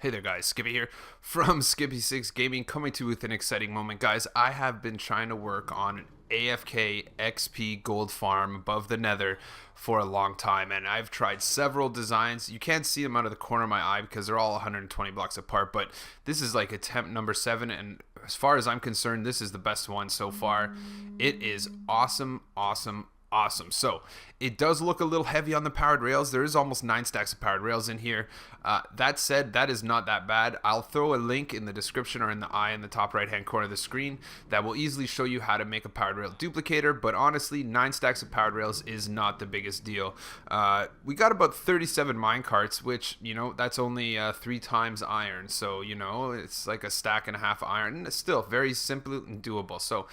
Hey there guys, Skippy here from Skippy6 Gaming, coming to you with an exciting moment. Guys, I have been trying to work on an AFK XP gold farm above the nether for a long time, and I've tried several designs. You can't see them out of the corner of my eye because they're all 120 blocks apart, but this is like attempt number 7, and as far as I'm concerned, this is the best one so far. It is awesome. So it does look a little heavy on the powered rails. There is almost 9 stacks of powered rails in here. That said, that is not that bad. I'll throw a link in the description or in the eye in the top right hand corner of the screen that will easily show you how to make a powered rail duplicator. But honestly, 9 stacks of powered rails is not the biggest deal. We got about 37 mine carts, which, you know, that's only 3 times iron. So, you know, it's like a stack and a half iron. It's still very simple and doable. So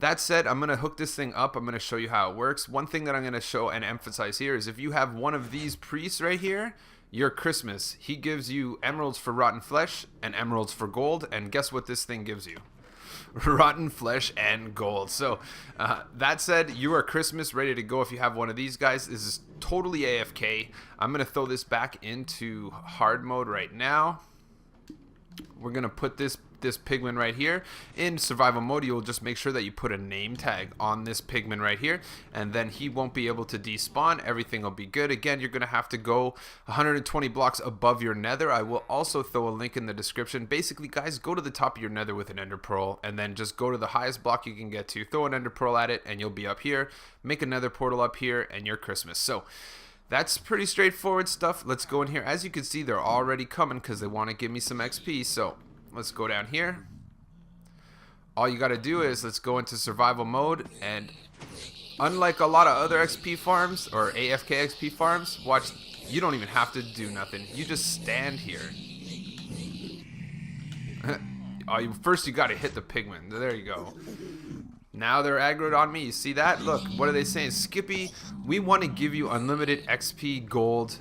that said, I'm going to hook this thing up. I'm going to show you how it works. One thing that I'm going to show and emphasize here is if you have one of these priests right here, you're Christmas. He gives you emeralds for rotten flesh and emeralds for gold. And guess what this thing gives you? Rotten flesh and gold. So that said, you are Christmas ready to go if you have one of these guys. This is totally AFK. I'm going to throw this back into hard mode right now. We're going to put this pigman right here in survival mode. You'll just make sure that you put a name tag on this pigman right here, and then he won't be able to despawn. Everything will be good. Again, you're going to have to go 120 blocks above your nether. I will also throw a link in the description. Basically, guys, go to the top of your nether with an ender pearl, and then just go to the highest block you can get to, throw an ender pearl at it, and you'll be up here. Make another portal up here, and you're Christmas. So that's pretty straightforward stuff. Let's go in here. As you can see, they're already coming because they want to give me some XP. So let's go down here. All you got to do is let's go into survival mode, and unlike a lot of other XP farms or AFK XP farms, watch, you don't even have to do nothing. You just stand here. First you got to hit the pigman. There you go. Now they're aggroed on me. You see that? Look, what are they saying? Skippy, we want to give you unlimited XP, gold,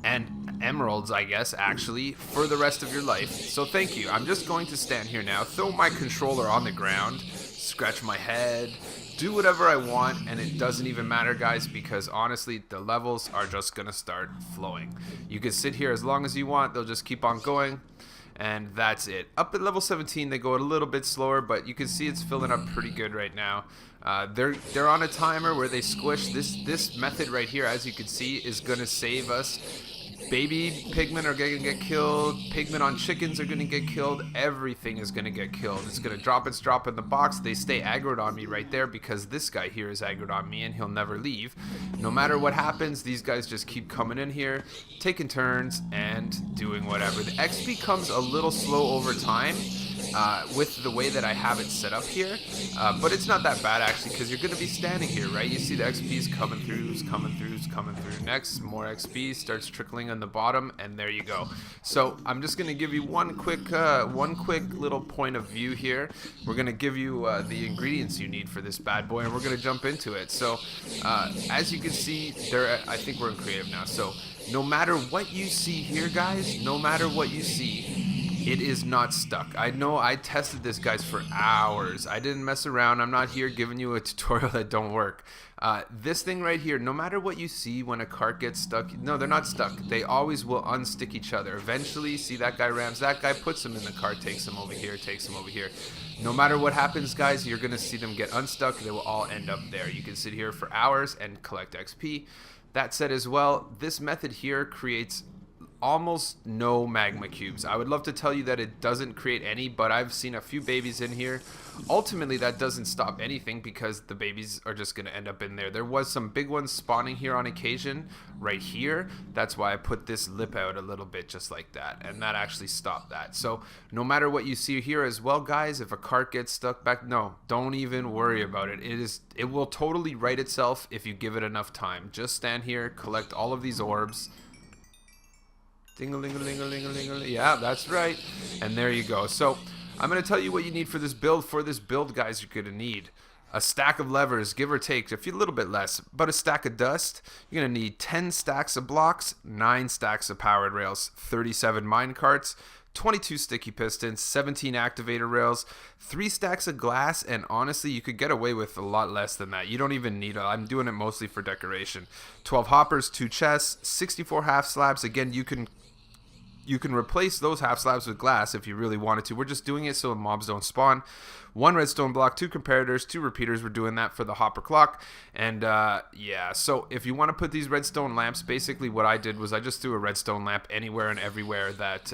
and emeralds, I guess, actually, for the rest of your life. So thank you. I'm just going to stand here now, throw my controller on the ground, scratch my head, do whatever I want, and it doesn't even matter, guys, because honestly, the levels are just going to start flowing. You can sit here as long as you want. They'll just keep on going. And that's it. Up at level 17, they go a little bit slower, but you can see it's filling up pretty good right now. They're on a timer where they squish. This method right here, as you can see, is going to save us. Baby pigmen are going to get killed. Pigmen on chickens are going to get killed. Everything is going to get killed. It's going to drop its drop in the box. They stay aggroed on me right there because this guy here is aggroed on me and he'll never leave. No matter what happens, these guys just keep coming in here, taking turns and doing whatever. The XP comes a little slow over time with the way that I have it set up here, but it's not that bad actually because you're going to be standing here, right? You see the XP is coming through, coming through. Next, more XP starts trickling on the bottom, and there you go. So I'm just going to give you one quick little point of view here. We're going to give you the ingredients you need for this bad boy, and we're going to jump into it. So as you can see, I think we're in creative now. So no matter what you see here, guys, no matter what you see, it is not stuck. I know I tested this, guys, for hours. I didn't mess around. I'm not here giving you a tutorial that don't work. This thing right here, no matter what you see when a cart gets stuck, no, they're not stuck. They always will unstick each other. Eventually, see that guy rams that guy, puts him in the cart, takes him over here, takes him over here. No matter what happens, guys, you're going to see them get unstuck. They will all end up there. You can sit here for hours and collect XP. That said as well, this method here creates almost no magma cubes. I would love to tell you that it doesn't create any, but I've seen a few babies in here. Ultimately, that doesn't stop anything because the babies are just going to end up in there. There was some big ones spawning here on occasion right here. That's why I put this lip out a little bit just like that, and that actually stopped that. So no matter what you see here as well, guys, if a cart gets stuck back, no, don't even worry about it. It will totally right itself if you give it enough time. Just stand here, collect all of these orbs. Ding-a-ling-a-ling-a-ling-a-ling-a-ling. Yeah, that's right. And there you go. So I'm going to tell you what you need for this build. For this build, guys, you're going to need a stack of levers, give or take, a little bit less, but a stack of dust. You're going to need 10 stacks of blocks, 9 stacks of powered rails, 37 mine carts, 22 sticky pistons, 17 activator rails, 3 stacks of glass, and honestly, you could get away with a lot less than that. You don't even need I'm doing it mostly for decoration. 12 hoppers, 2 chests, 64 half slabs. Again, you can replace those half slabs with glass if you really wanted to. We're just doing it so mobs don't spawn. 1 redstone block, 2 comparators, 2 repeaters. We're doing that for the hopper clock. And yeah, so if you want to put these redstone lamps, basically what I did was I just threw a redstone lamp anywhere and everywhere that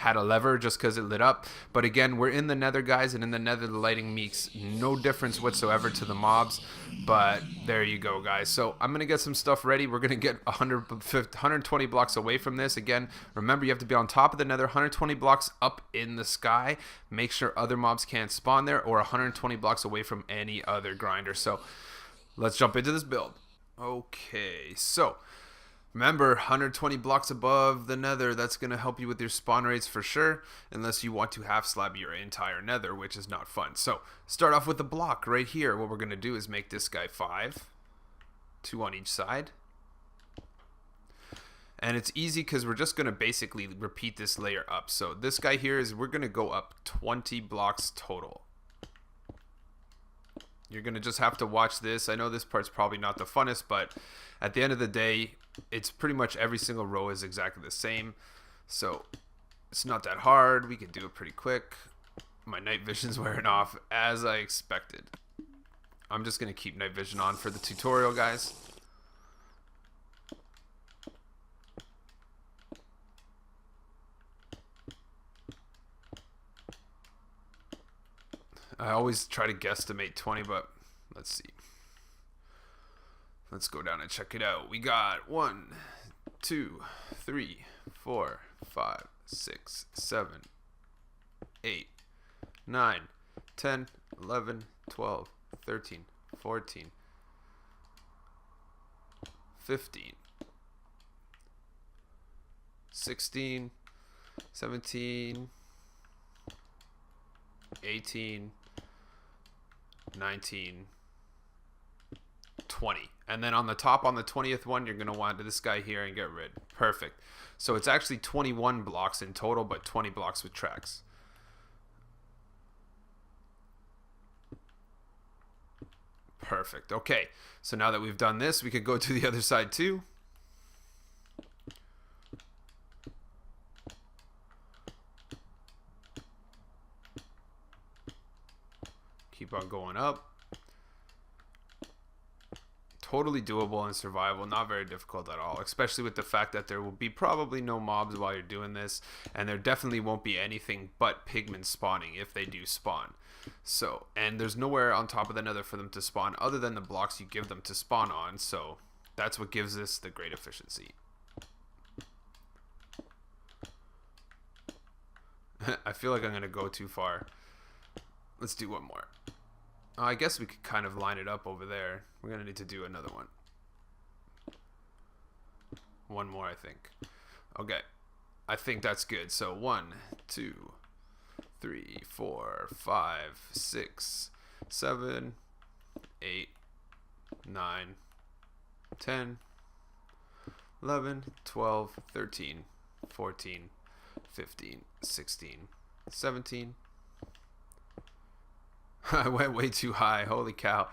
had a lever just because it lit up. But again, we're in the nether, guys, and in the nether the lighting makes no difference whatsoever to the mobs. But there you go, guys. So I'm gonna get some stuff ready. We're gonna get 120 blocks away from this. Again, remember, you have to be on top of the nether, 120 blocks up in the sky. Make sure other mobs can't spawn there, or 120 blocks away from any other grinder. So let's jump into this build. Okay, so remember, 120 blocks above the nether, that's going to help you with your spawn rates for sure, unless you want to half slab your entire nether, which is not fun. So start off with the block right here. What we're going to do is make this guy 5, 2 on each side. And it's easy because we're just going to basically repeat this layer up. So this guy here is, we're going to go up 20 blocks total. You're going to just have to watch this. I know this part's probably not the funnest, but at the end of the day, it's pretty much every single row is exactly the same. So it's not that hard. We can do it pretty quick. My night vision's wearing off as I expected. I'm just going to keep night vision on for the tutorial, guys. I always try to guesstimate 20, but let's see. Let's go down and check it out. We got 1, 2, 3, 4, 5, 6, 7, 8, 9, 10, 11, 12, 13, 14, 15, 16, 17, 18, 19, 20. And then on the top, on the 20th one, you're going to want this guy here and get rid. Perfect. So it's actually 21 blocks in total, but 20 blocks with tracks. Perfect. Okay. So now that we've done this, we could go to the other side too. Keep on going up. Totally doable in survival, not very difficult at all, especially with the fact that there will be probably no mobs while you're doing this, and there definitely won't be anything but pigmen spawning if they do spawn. So, and there's nowhere on top of the nether for them to spawn other than the blocks you give them to spawn on, so that's what gives this the great efficiency. I feel like I'm going to go too far. Let's do one more. I guess we could kind of line it up over there. We're going to need to do another one. One more, I think. Okay. I think that's good. So 1, 2, 3, 4, 5, 6, 7, 8, 9, 10, 11, 12, 13, 14, 15, 16, 17. I went way too high. Holy cow.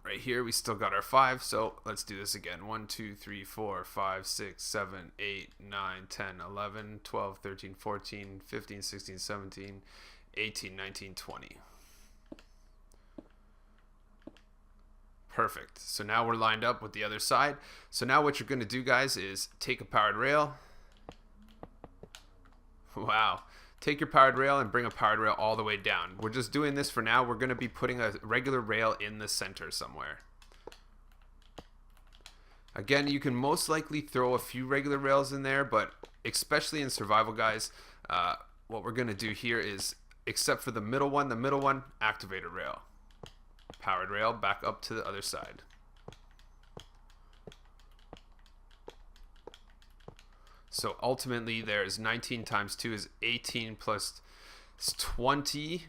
Right here, we still got our 5, so let's do this again. 1, 2, 3, 4, 5, 6, 7, 8, 9, 10, 11, 12, 13, 14, 15, 16, 17, 18, 19, 20. Perfect. So now we're lined up with the other side. So now what you're going to do, guys, is take a powered rail. Wow. Take your powered rail and bring a powered rail all the way down. We're just doing this for now. We're going to be putting a regular rail in the center somewhere. Again, you can most likely throw a few regular rails in there, but especially in survival, guys, what we're going to do here is, except for the middle one, activator rail. Powered rail back up to the other side. So ultimately, there's 19 times 2 is 18 plus 20.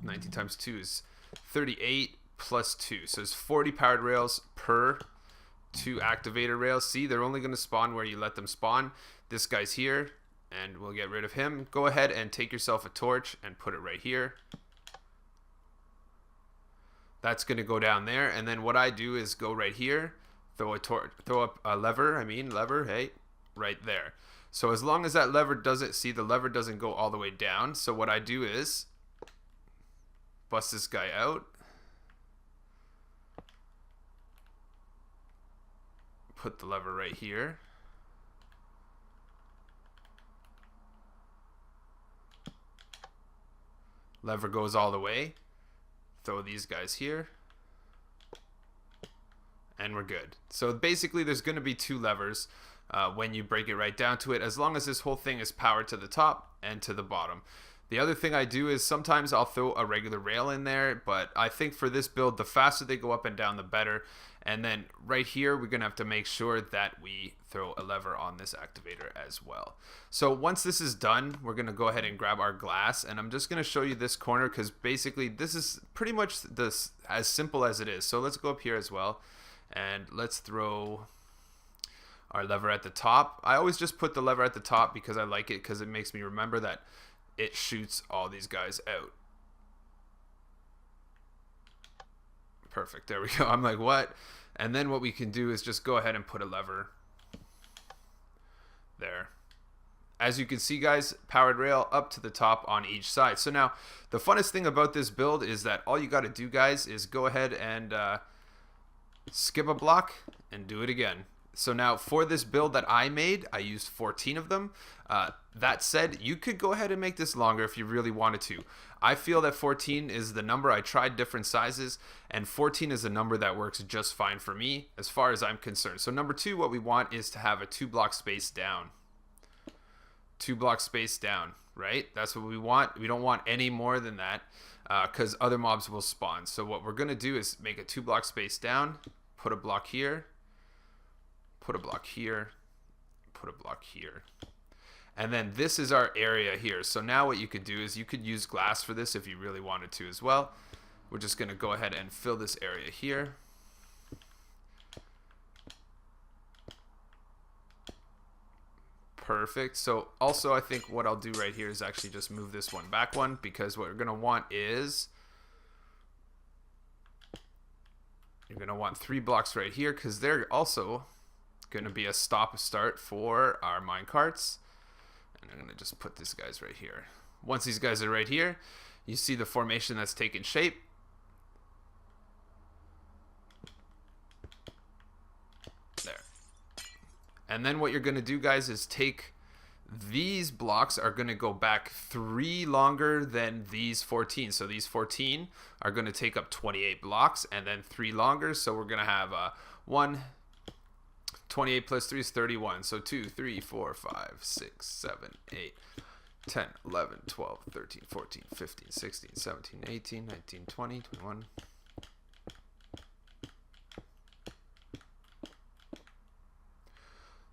19 times 2 is 38 plus 2. So it's 40 powered rails per 2 activator rails. See, they're only going to spawn where you let them spawn. This guy's here, and we'll get rid of him. Go ahead and take yourself a torch and put it right here. That's going to go down there, and then what I do is go right here, throw up a lever, hey, right there. So as long as that lever doesn't, see, the lever doesn't go all the way down. So what I do is bust this guy out. Put the lever right here. Lever goes all the way. Throw these guys here. And we're good. So basically there's going to be 2 levers when you break it right down to it, as long as this whole thing is powered to the top and to the bottom. The other thing I do is sometimes I'll throw a regular rail in there, but I think for this build, the faster they go up and down, the better. And then right here, we're going to have to make sure that we throw a lever on this activator as well. So once this is done, we're going to go ahead and grab our glass, and I'm just going to show you this corner because basically this is pretty much this as simple as it is. So let's go up here as well, and let's throw our lever at the top. I always just put the lever at the top because I like it, because it makes me remember that it shoots all these guys out. Perfect, there we go. I'm like, what? And then what we can do is just go ahead and put a lever there. As you can see, guys, powered rail up to the top on each side. So now the funnest thing about this build is that all you got to do, guys, is go ahead and skip a block and do it again. So now for this build that I made, I used 14 of them. That said, you could go ahead and make this longer if you really wanted to. I feel that 14 is the number. I tried different sizes, and 14 is a number that works just fine for me as far as I'm concerned. So number 2, what we want is to have a 2-block space down. 2-block space down, right? That's what we want. We don't want any more than that because other mobs will spawn. So what we're going to do is make a 2-block space down, put a block here, put a block here, put a block here. And then this is our area here. So now what you could do is you could use glass for this if you really wanted to as well. We're just going to go ahead and fill this area here. Perfect. So also I think what I'll do right here is actually just move this one back one, because what we're going to want is you're going to want 3 blocks right here, because they're also going to be a start for our mine carts. And I'm going to just put these guys right here. Once these guys are right here, you see the formation that's taken shape. There. And then what you're going to do, guys, is take these blocks are going to go back 3 longer than these 14. So these 14 are going to take up 28 blocks, and then 3 longer. So we're going to have 28 plus 3 is 31. So 2, 3, 4, 5, 6, 7, 8, 10, 11, 12, 13, 14, 15, 16, 17, 18, 19, 20, 21.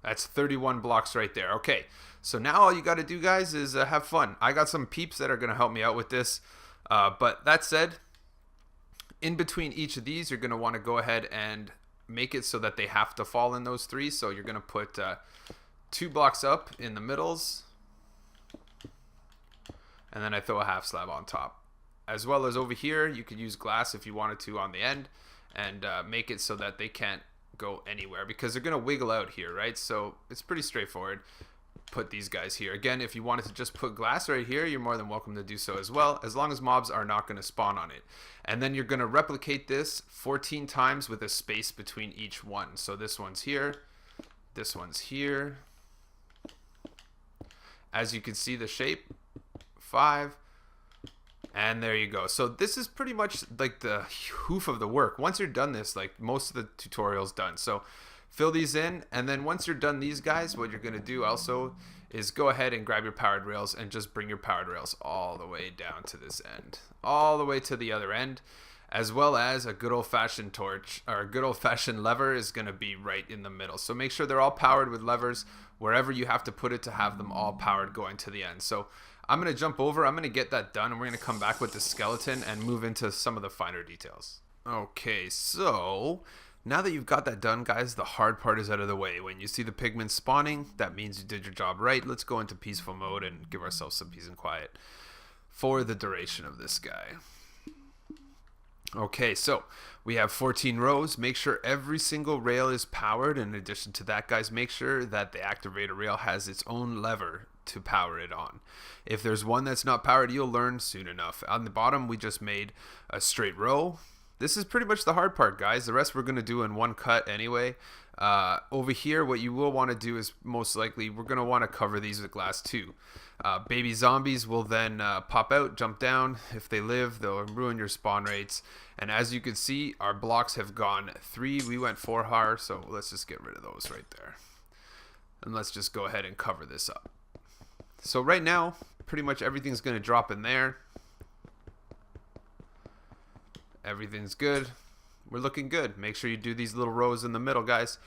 That's 31 blocks right there. Okay, so now all you got to do, guys, is have fun. I got some peeps that are going to help me out with this. But that said, in between each of these, you're going to want to go ahead and make it so that they have to fall in those 3. So you're going to put 2 blocks up in the middles, and then I throw a half slab on top. As well as over here, you could use glass if you wanted to on the end, and make it so that they can't go anywhere, because they're going to wiggle out here, right? So it's pretty straightforward. Put these guys here. Again, if you wanted to just put glass right here, you're more than welcome to do so as well, as long as mobs are not going to spawn on it. And then you're going to replicate this 14 times with a space between each one. So this one's here, this one's here. As you can see the shape, 5, and there you go. So this is pretty much like the hoof of the work. Once you're done this, like most of the tutorial's done. So fill these in, and then once you're done these guys, what you're going to do also is go ahead and grab your powered rails and just bring your powered rails all the way down to this end, all the way to the other end, as well as a good old-fashioned torch, or a good old-fashioned lever is going to be right in the middle. So make sure they're all powered with levers wherever you have to put it to have them all powered going to the end. So I'm going to jump over, I'm going to get that done, and we're going to come back with the skeleton and move into some of the finer details. Okay, so Now that you've got that done, guys, the hard part is out of the way. When you see the pigmen spawning, that means you did your job right. Let's go into peaceful mode and give ourselves some peace and quiet for the duration of this guy. Okay, so we have 14 rows. Make sure every single rail is powered. In addition to that, guys, make sure that the activator rail has its own lever to power it on. If there's one that's not powered, you'll learn soon enough. On the bottom, we just made a straight row. This is pretty much the hard part, guys. The rest we're going to do in one cut anyway. Over here, what you will want to do is most likely we're going to want to cover these with glass too. Baby zombies will then pop out, jump down. If they live, they'll ruin your spawn rates. And as you can see, our blocks have gone 3. We went 4 hard, so let's just get rid of those right there. And let's just go ahead and cover this up. So right now, pretty much everything's going to drop in there. Everything's good. We're looking good. Make sure you do these little rows in the middle, guys.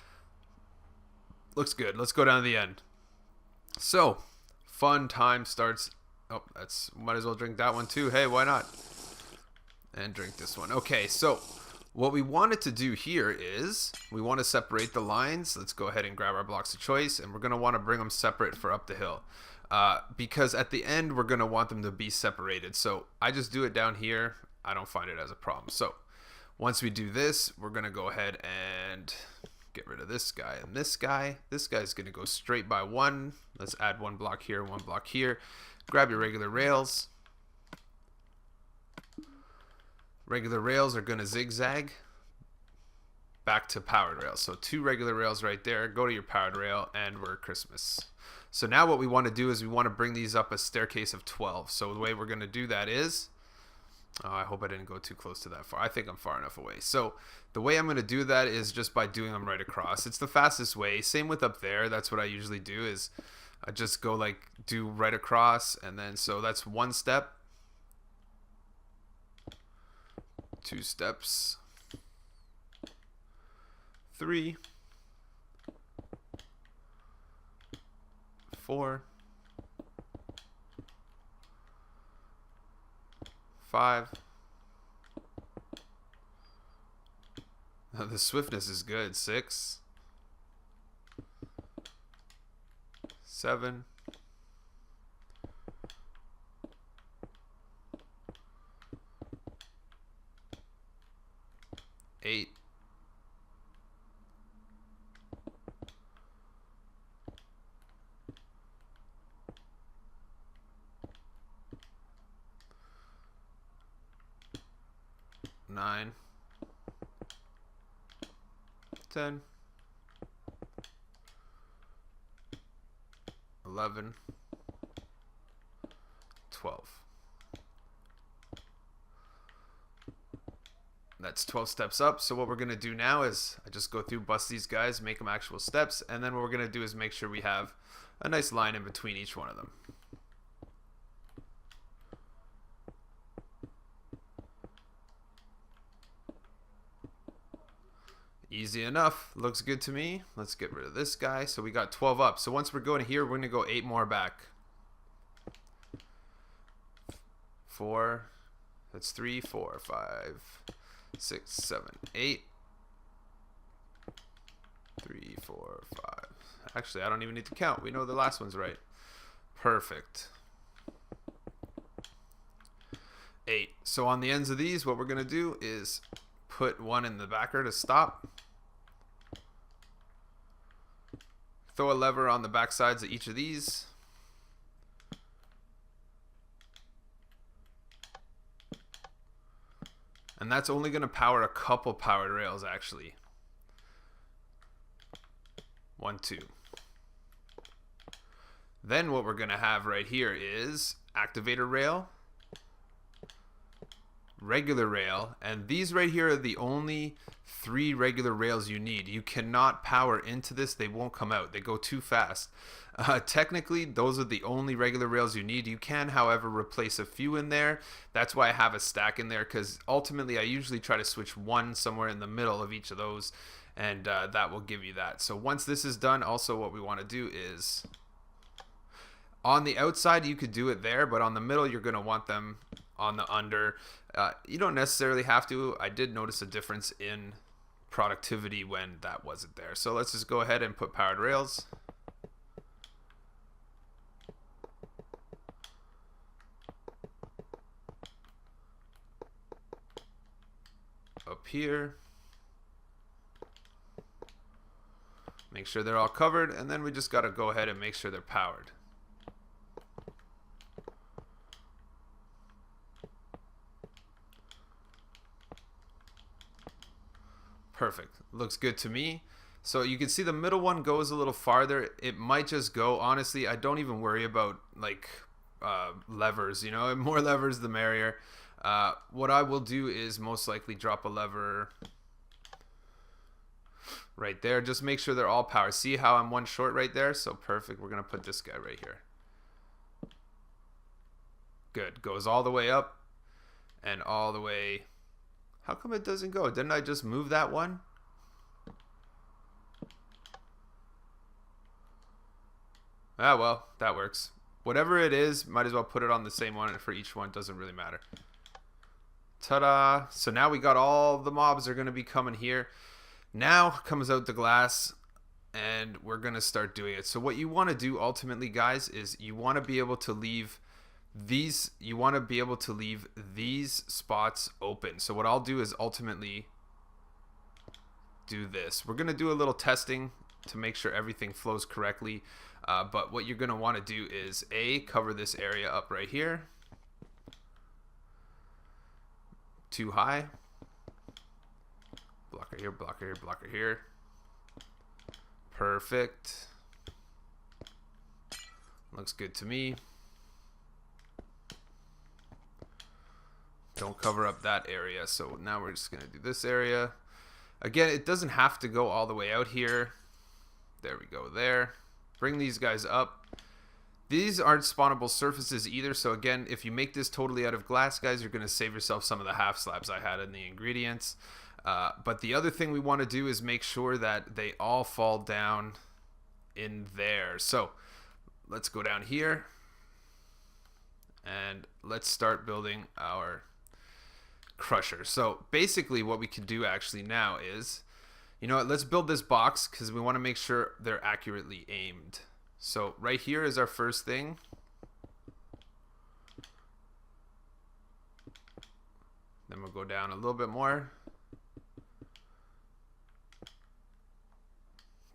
Looks good. Let's go down to the end. So, fun time starts. Oh, that's might as well drink that one too. Hey, why not? And drink this one. Okay, so what we wanted to do here is we want to separate the lines. Let's go ahead and grab our blocks of choice, and we're going to want to bring them separate for up the hill. Because at the end, we're going to want them to be separated. So I just do it down here. I don't find it as a problem. So once we do this, we're going to go ahead and get rid of this guy and this guy. This guy's going to go straight by 1. Let's add 1 block here, 1 block here. Grab your regular rails. Regular rails are going to zigzag back to powered rails. So 2 regular rails right there. Go to your powered rail, and we're Christmas. So now what we want to do is we want to bring these up a staircase of 12. So the way we're going to do that is, I hope I didn't go too close to that far. I think I'm far enough away. So the way I'm going to do that is just by doing them right across. It's the fastest way. Same with up there. That's what I usually do is I just go like do right across, and then so that's 1 step, 2 steps, 3, 4, 5. The swiftness is good. 6, 7, 8, 9, 10, 11, 12. That's 12 steps up. So what we're going to do now is I just go through, bust these guys, make them actual steps, and then what we're going to do is make sure we have a nice line in between each one of them. Easy enough. Looks good to me. Let's get rid of this guy. So we got 12 up. So once we're going here, we're going to go 8 more back. 4. That's 3, 4, 5, 6, 7, 8. 3, 4, 5. Actually, I don't even need to count. We know the last one's right. Perfect. 8. So on the ends of these, what we're going to do is put 1 in the backer to stop. Throw a lever on the back sides of each of these. And that's only going to power a couple powered rails, actually. 1, 2. Then what we're going to have right here is activator rail, regular rail, and these right here are the only 3 regular rails you need. You cannot power into this. They won't come out. They go too fast. Technically, those are the only regular rails you need. You can, however, replace a few in there. That's why I have a stack in there, because ultimately I usually try to switch 1 somewhere in the middle of each of those, and that will give you that. So once this is done, also what we want to do is on the outside you could do it there, but on the middle you're going to want them on the under. You don't necessarily have to. I did notice a difference in productivity when that wasn't there. So let's just go ahead and put powered rails. Up here. Make sure they're all covered, and then we just got to go ahead and make sure they're powered. Perfect. Looks good to me. So you can see the middle one goes a little farther. It might just go, honestly, I don't even worry about like levers, you know, more levers the merrier. What I will do is most likely drop a lever right there. Just make sure they're all powered. See how I'm one short right there? So perfect. We're going to put this guy right here. Good. Goes all the way up and all the way. How come it doesn't go? Didn't I just move that one? Ah, well, that works. Whatever it is, might as well put it on the same one for each one. Doesn't really matter. Ta-da! So now we got all the mobs are going to be coming here. Now comes out the glass, and we're going to start doing it. So what you want to do ultimately, guys, is you want to be able to leave these spots open. So what I'll do is ultimately do this. We're going to do a little testing to make sure everything flows correctly. But what you're going to want to do is cover this area up right here. Too high. Blocker here, blocker here, blocker here. Perfect. Looks good to me. Don't cover up that area. So now we're just going to do this area. Again, it doesn't have to go all the way out here. There we go there. Bring these guys up. These aren't spawnable surfaces either. So again, if you make this totally out of glass, guys, you're going to save yourself some of the half slabs I had in the ingredients. But the other thing we want to do is make sure that they all fall down in there. So let's go down here. And let's start building our crusher. So basically what we can do actually now is, you know what, let's build this box because we want to make sure they're accurately aimed. So right here is our first thing. Then we'll go down a little bit more.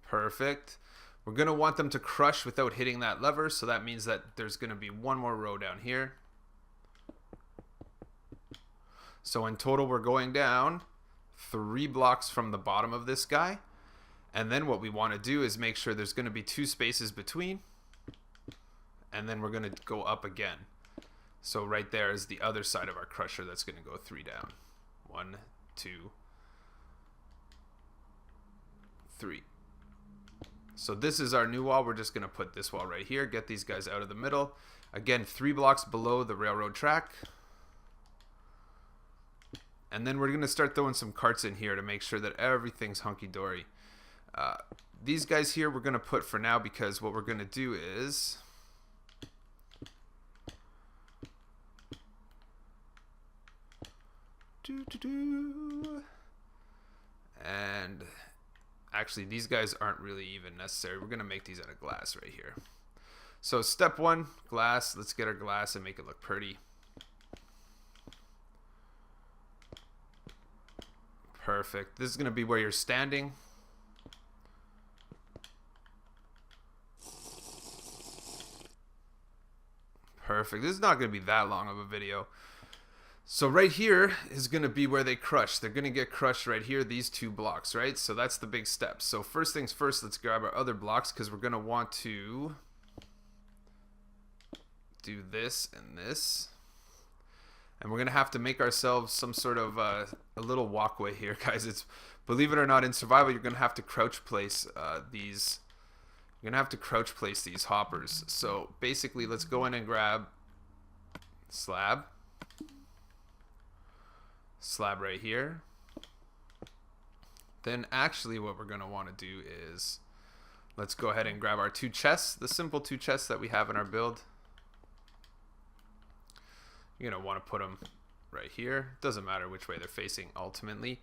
Perfect. We're going to want them to crush without hitting that lever, so that means that there's going to be one more row down here. So in total, we're going down 3 blocks from the bottom of this guy. And then what we want to do is make sure there's going to be 2 spaces between. And then we're going to go up again. So right there is the other side of our crusher that's going to go 3 down. 1, 2, 3. So this is our new wall. We're just going to put this wall right here. Get these guys out of the middle. Again, 3 blocks below the railroad track. And then we're going to start throwing some carts in here to make sure that everything's hunky-dory. These guys here we're going to put for now because what we're going to do is... And actually these guys aren't really even necessary. We're going to make these out of glass right here. So step 1, glass. Let's get our glass and make it look pretty. Perfect. This is going to be where you're standing. Perfect. This is not going to be that long of a video. So right here is going to be where they crush. They're going to get crushed right here, these 2 blocks, right? So that's the big step. So first things first, let's grab our other blocks because we're going to want to do this and this. And we're going to have to make ourselves some sort of a little walkway here, guys. It's, believe it or not, in survival, you're going to have to crouch place these. You're going to have to crouch place these hoppers. So basically, let's go in and grab slab. Slab right here. Then actually what we're going to want to do is let's go ahead and grab our 2 chests, the simple 2 chests that we have in our build. You're going to want to put them right here. Doesn't matter which way they're facing ultimately.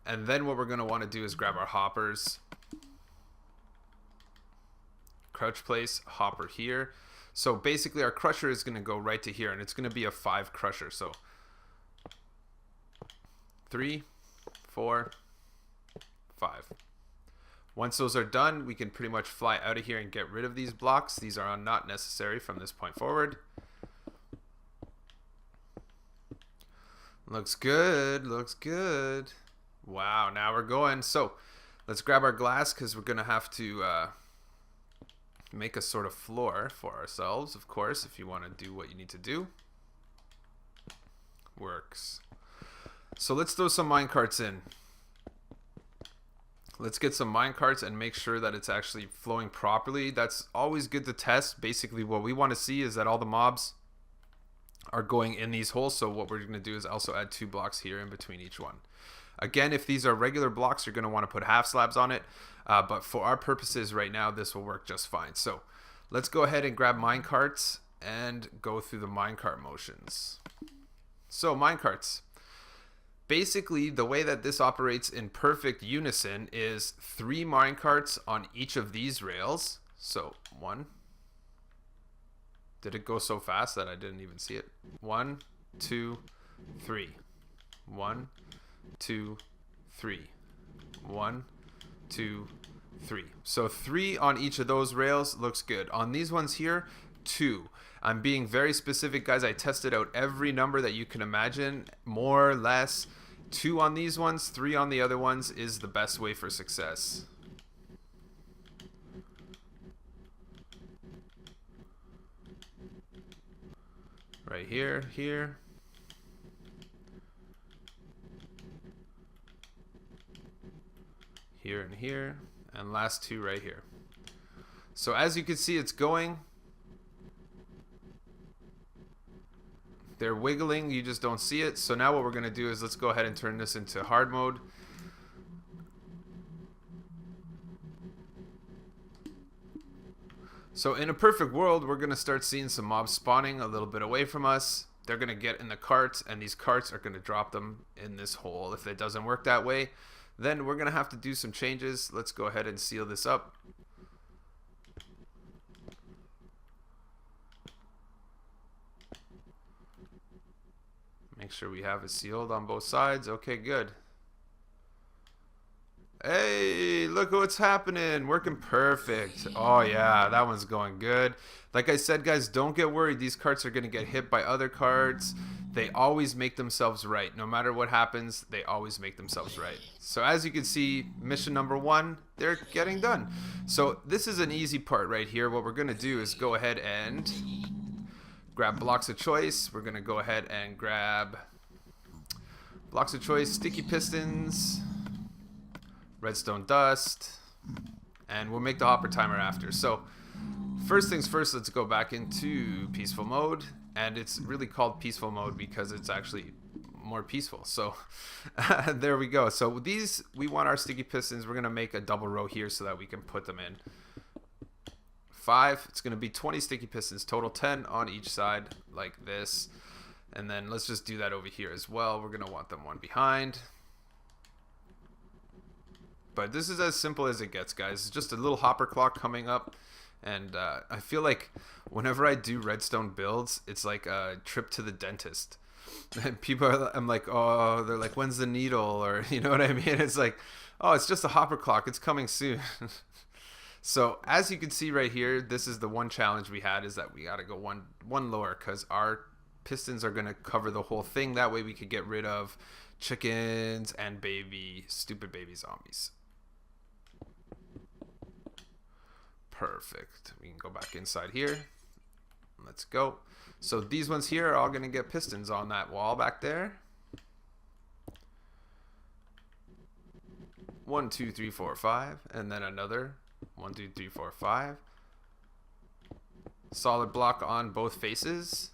And then what we're going to want to do is grab our hoppers. Crouch place, hopper here. So basically our crusher is going to go right to here, and it's going to be a 5 crusher. So 3, 4, 5. Once those are done, we can pretty much fly out of here and get rid of these blocks. These are not necessary from this point forward. Looks good, looks good. Wow, now we're going. So let's grab our glass, because we're going to have to make a sort of floor for ourselves, of course, if you want to do what you need to do. Works. So let's throw some minecarts in. Let's get some minecarts and make sure that it's actually flowing properly. That's always good to test. Basically, what we want to see is that all the mobs are going in these holes. So what we're going to do is also add 2 blocks here in between each one. Again, if these are regular blocks, you're going to want to put half slabs on it. But for our purposes right now, this will work just fine. So let's go ahead and grab minecarts and go through the minecart motions. So minecarts. Basically, the way that this operates in perfect unison is 3 minecarts on each of these rails. So 1. Did it go so fast that I didn't even see it? 1, 2, 3. 1, 2, 3. 1, 2, 3. So 3 on each of those rails looks good. On these ones here, 2. I'm being very specific, guys. I tested out every number that you can imagine, more or less. 2 on these ones, 3 on the other ones is the best way for success. Right here, here. Here and here. And last 2 right here. So as you can see, it's going. They're wiggling, you just don't see it. So now what we're going to do is let's go ahead and turn this into hard mode. So in a perfect world, we're going to start seeing some mobs spawning a little bit away from us. They're going to get in the carts, and these carts are going to drop them in this hole. If it doesn't work that way, then we're going to have to do some changes. Let's go ahead and seal this up. Make sure we have it sealed on both sides. Okay, good. Hey, look what's happening. Working perfect. Oh yeah, that one's going good. Like I said, guys, don't get worried. These carts are going to get hit by other carts. They always make themselves right. No matter what happens, they always make themselves right. So as you can see, mission number 1, they're getting done. So this is an easy part right here. What we're going to do is go ahead and grab blocks of choice. We're going to go ahead and grab blocks of choice, sticky pistons, redstone dust, and we'll make the hopper timer after. So first things first, let's go back into peaceful mode. And it's really called peaceful mode because it's actually more peaceful. So there we go. So these, we want our sticky pistons. We're going to make a double row here so that we can put them in. 5, it's going to be 20 sticky pistons total, 10 on each side like this. And then let's just do that over here as well. We're going to want them one behind. But this is as simple as it gets, guys. It's just a little hopper clock coming up. And I feel like whenever I do redstone builds, it's like a trip to the dentist. And people are, I'm like, oh, they're like, when's the needle? Or, you know what I mean? It's like, oh, it's just a hopper clock. It's coming soon. So as you can see right here, this is the one challenge we had, is that we got to go one lower because our pistons are going to cover the whole thing. That way we could get rid of chickens and stupid baby zombies. Perfect. We can go back inside here. Let's go. So these ones here are all going to get pistons on that wall back there. 1, 2, 3, 4, 5, and then another 1, 2, 3, 4, 5. Solid block on both faces,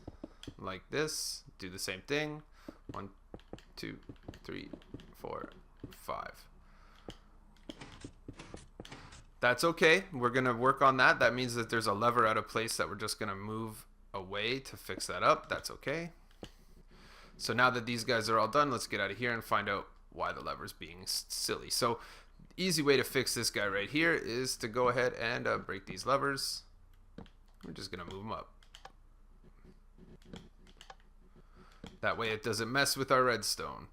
like this. Do the same thing. 1, 2, 3, 4, 5. That's okay. We're going to work on that. That means that there's a lever out of place that we're just going to move away to fix that up. That's okay. So now that these guys are all done, let's get out of here and find out why the lever's being silly. So easy way to fix this guy right here is to go ahead and break these levers. We're just gonna move them up. That way it doesn't mess with our redstone.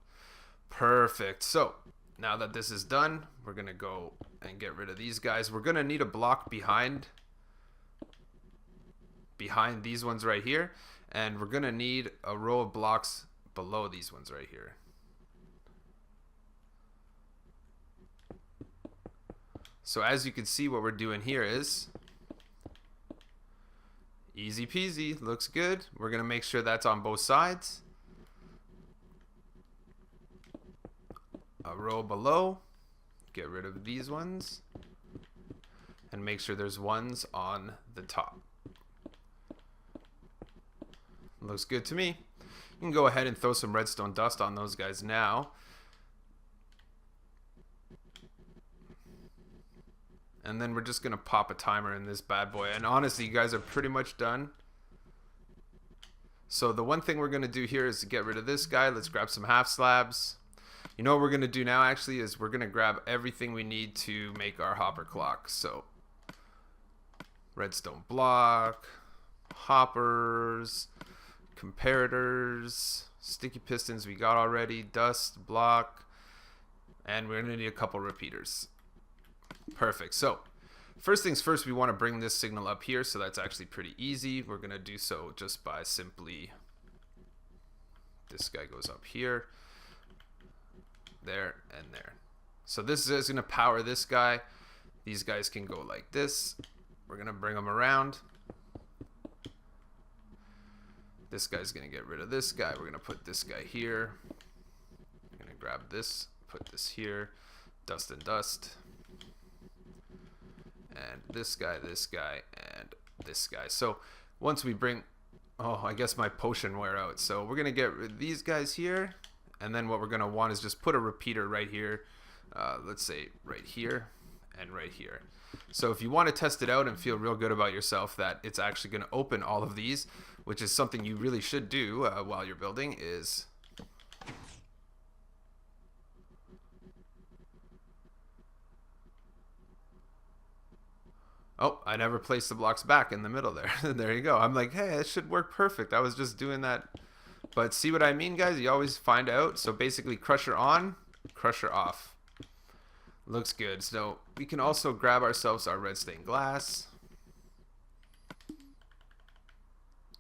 Perfect. So now that this is done, we're gonna go and get rid of these guys. We're gonna need a block behind these ones right here, and we're gonna need a row of blocks below these ones right here. So as you can see, what we're doing here is easy peasy, looks good. We're gonna make sure that's on both sides. A row below, get rid of these ones, and make sure there's ones on the top. Looks good to me. You can go ahead and throw some redstone dust on those guys now. And then we're just gonna pop a timer in this bad boy. And honestly, you guys are pretty much done. So the one thing we're gonna do here is to get rid of this guy. Let's grab some half slabs. You know what we're gonna do now actually is we're gonna grab everything we need to make our hopper clock. So redstone block, hoppers, comparators, sticky pistons we got already, dust block, and we're gonna need a couple repeaters. Perfect. So first things first, we want to bring this signal up here, so that's actually pretty easy. We're gonna do so just by simply, this guy goes up here, there, and there. So this is gonna power this guy. These guys can go like this. We're gonna bring them around. This guy's gonna get rid of this guy. We're gonna put this guy here. We're gonna grab this, put this here, dust and dust. And this guy, and this guy. So once we bring, oh, I guess my potion wear out. So we're gonna get rid of these guys here. And then what we're gonna want is just put a repeater right here. Let's say right here and right here. So if you want to test it out and feel real good about yourself that it's actually going to open all of these, which is something you really should do while you're building, is oh, I never placed the blocks back in the middle there. There you go. I'm like, hey, it should work perfect. I was just doing that. But see what I mean, guys? You always find out. So basically, crusher on, crusher off. Looks good. So we can also grab ourselves our red stained glass.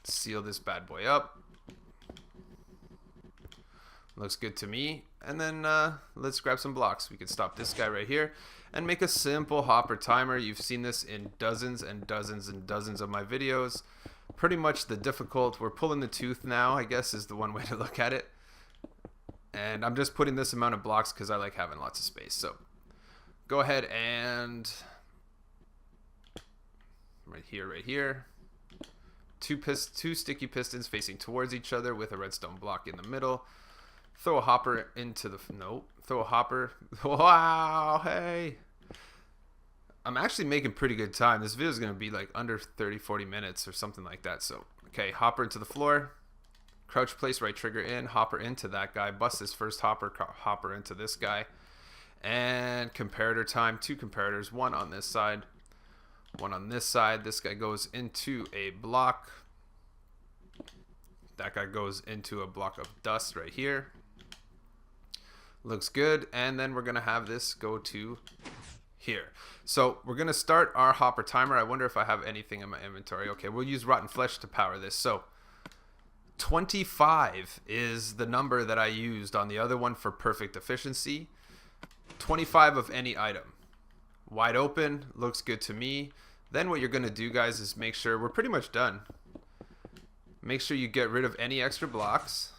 Seal this bad boy up. Looks good to me. And then let's grab some blocks. We can stop this guy right here and make a simple hopper timer. You've seen this in dozens and dozens and dozens of my videos. Pretty much the difficult, we're pulling the tooth now, I guess is the one way to look at it. And I'm just putting this amount of blocks because I like having lots of space. So go ahead and right here. Two sticky pistons facing towards each other with a redstone block in the middle. Throw a hopper into the, no, throw a hopper. Wow, hey. I'm actually making pretty good time. This video is going to be like under 30-40 minutes or something like that. So, okay, hopper into the floor. Crouch place, right trigger in, hopper into that guy. Bust this first hopper into this guy. And comparator time, 2 comparators, 1 on this side, 1 on this side. This guy goes into a block. That guy goes into a block of dust right here. Looks good. And then we're going to have this go to here. So we're going to start our hopper timer. I wonder if I have anything in my inventory. Okay, we'll use rotten flesh to power this. So 25 is the number that I used on the other one for perfect efficiency. 25 of any item. Wide open, looks good to me. Then what you're going to do, guys, is make sure, we're pretty much done. Make sure you get rid of any extra blocks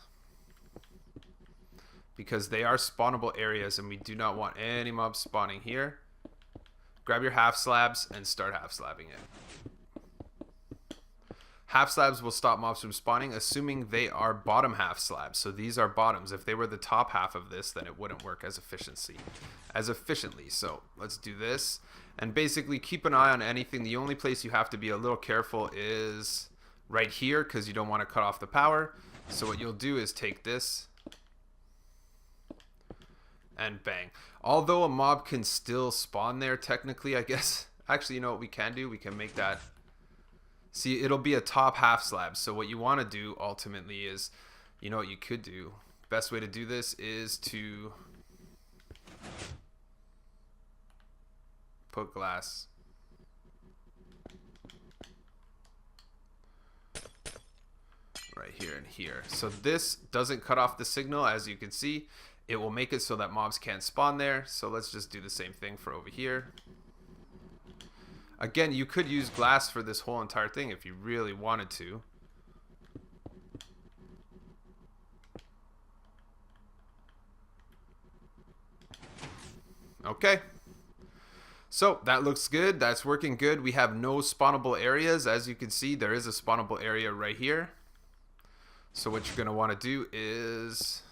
because they are spawnable areas and we do not want any mobs spawning here. Grab your half slabs and start half slabbing it. Half slabs will stop mobs from spawning, assuming they are bottom half slabs. So these are bottoms. If they were the top half of this, then it wouldn't work as efficiently. So let's do this. And basically keep an eye on anything. The only place you have to be a little careful is right here because you don't want to cut off the power. So what you'll do is take this and bang. Although a mob can still spawn there technically, I guess. Actually, you know what we can do? We can make that... See, it'll be a top half slab. So what you want to do ultimately is, you know what you could do? Best way to do this is to put glass. Right here and here. So this doesn't cut off the signal, as you can see. It will make it so that mobs can't spawn there. So let's just do the same thing for over here. Again, you could use glass for this whole entire thing if you really wanted to. Okay. So that looks good. That's working good. We have no spawnable areas. As you can see, there is a spawnable area right here. So what you're going to want to do is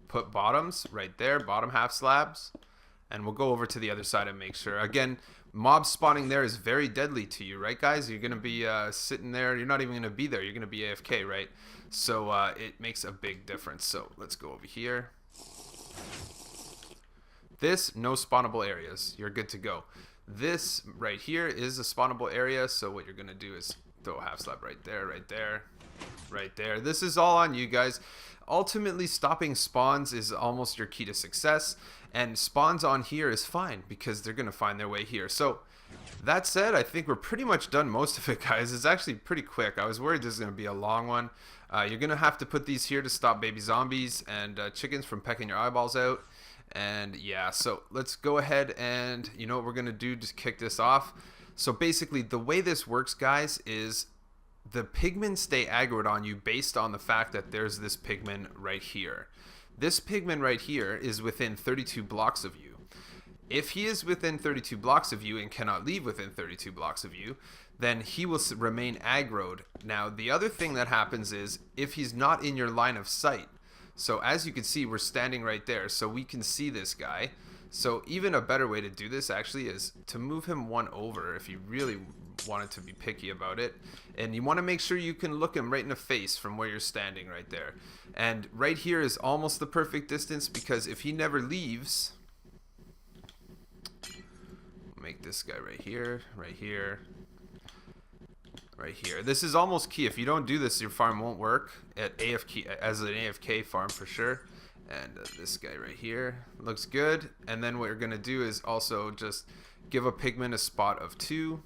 put bottoms right there, bottom half slabs. And we'll go over to the other side and make sure. Again, mob spawning there is very deadly to you, right, guys? You're going to be sitting there. You're not even going to be there. You're going to be AFK, right? So it makes a big difference. So let's go over here. This, no spawnable areas. You're good to go. This right here is a spawnable area. So what you're going to do is throw a half slab right there, right there, right there. This is all on you guys. Ultimately, stopping spawns is almost your key to success. And spawns on here is fine because they're going to find their way here. So that said, I think we're pretty much done most of it, guys. It's actually pretty quick. I was worried this is going to be a long one. You're going to have to put these here to stop baby zombies and chickens from pecking your eyeballs out. And yeah, so let's go ahead and you know what we're going to do to kick this off. So basically the way this works, guys, is the pigmen stay aggroed on you based on the fact that there's this pigman right here. This pigman right here is within 32 blocks of you. If he is within 32 blocks of you and cannot leave within 32 blocks of you, then he will remain aggroed. Now, the other thing that happens is if he's not in your line of sight. So as you can see, we're standing right there, so we can see this guy. So even a better way to do this actually is to move him one over if you really wanted to be picky about it. And you want to make sure you can look him right in the face from where you're standing right there. And right here is almost the perfect distance because if he never leaves, make this guy right here, right here, right here. This is almost key. If you don't do this, your farm won't work at AFK as an AFK farm for sure. And this guy right here looks good. And then what you're going to do is also just give a pigman a spot of 2.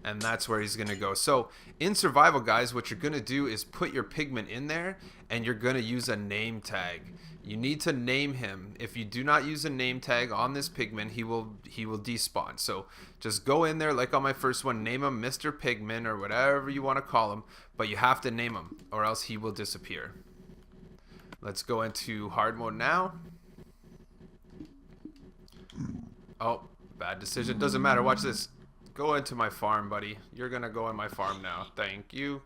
And that's where he's going to go. So in survival, guys, what you're going to do is put your pigman in there and you're going to use a name tag. You need to name him. If you do not use a name tag on this pigman, he will despawn. So just go in there like on my first one, name him Mr. Pigman or whatever you want to call him, but you have to name him or else he will disappear. Let's go into hard mode now. Oh, bad decision. Doesn't matter. Watch this. Go into my farm, buddy. You're going to go in my farm now. Thank you.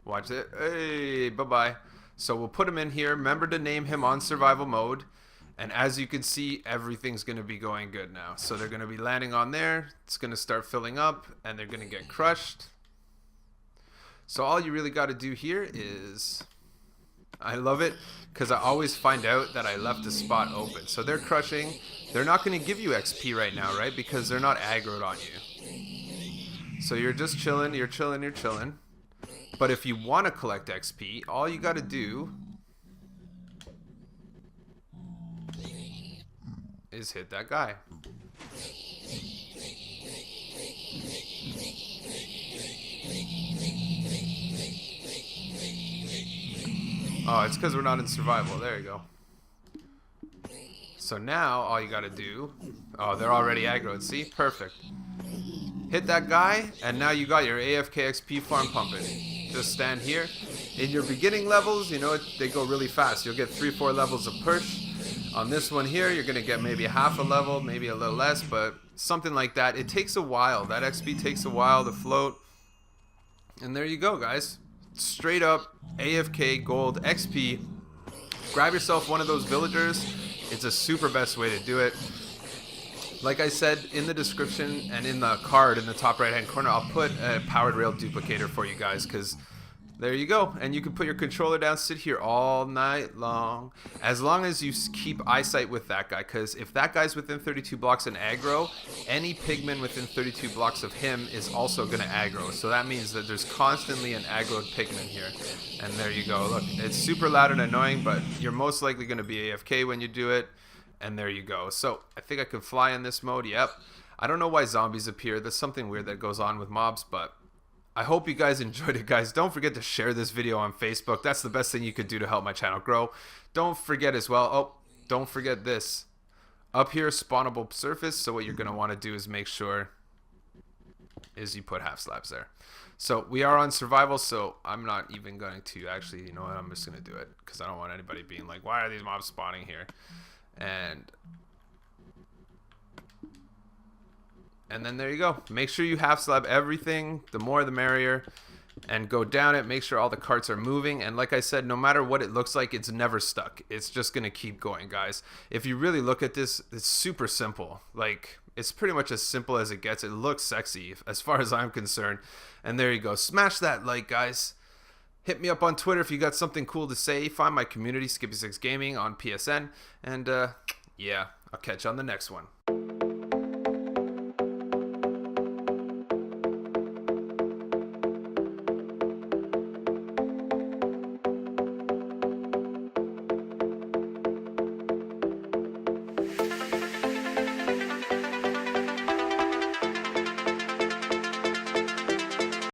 Watch it. Hey, bye-bye. So we'll put him in here. Remember to name him on survival mode. And as you can see, everything's going to be going good now. So they're going to be landing on there. It's going to start filling up, and they're going to get crushed. So all you really got to do here is... I love it because I always find out that I left a spot open. So they're crushing. They're not going to give you XP right now, right? Because they're not aggroed on you. So you're just chilling. You're chilling. You're chilling. But if you want to collect XP, all you got to do is hit that guy. Oh, it's because we're not in survival. There you go. So now all you got to do... Oh, they're already aggroed. See? Perfect. Hit that guy, and now you got your AFK XP farm pumping. Just stand here. In your beginning levels, you know, they go really fast. You'll get 3-4 levels of push. On this one here, you're going to get maybe half a level, maybe a little less, but something like that. It takes a while. That XP takes a while to float. And there you go, guys. Straight up AFK gold XP. Grab yourself one of those villagers. It's a super best way to do it. Like I said in the description and in the card in the top right hand corner, I'll put a powered rail duplicator for you guys because There you go, and you can put your controller down, sit here all night long, as long as you keep eyesight with that guy, because if that guy's within 32 blocks in aggro, any pigman within 32 blocks of him is also going to aggro, so that means that there's constantly an aggroed pigman here. And there you go, look, it's super loud and annoying, but you're most likely going to be AFK when you do it, and there you go. So, I think I can fly in this mode, yep. I don't know why zombies appear, there's something weird that goes on with mobs, but I hope you guys enjoyed it, guys. Don't forget to share this video on Facebook. That's the best thing you could do to help my channel grow. Don't forget as well, oh, don't forget this. Up here, spawnable surface. So what you're going to want to do is make sure is you put half slabs there. So we are on survival, so I'm not even going to actually, you know what, I'm just going to do it. Because I don't want anybody being like, why are these mobs spawning here? And then there you go. Make sure you half slab everything. The more the merrier. And go down it. Make sure all the carts are moving. And like I said, no matter what it looks like, it's never stuck. It's just going to keep going, guys. If you really look at this, it's super simple. Like, it's pretty much as simple as it gets. It looks sexy as far as I'm concerned. And there you go. Smash that like, guys. Hit me up on Twitter if you got something cool to say. Find my community, Skippy6 Gaming, on PSN. And, yeah, I'll catch you on the next one.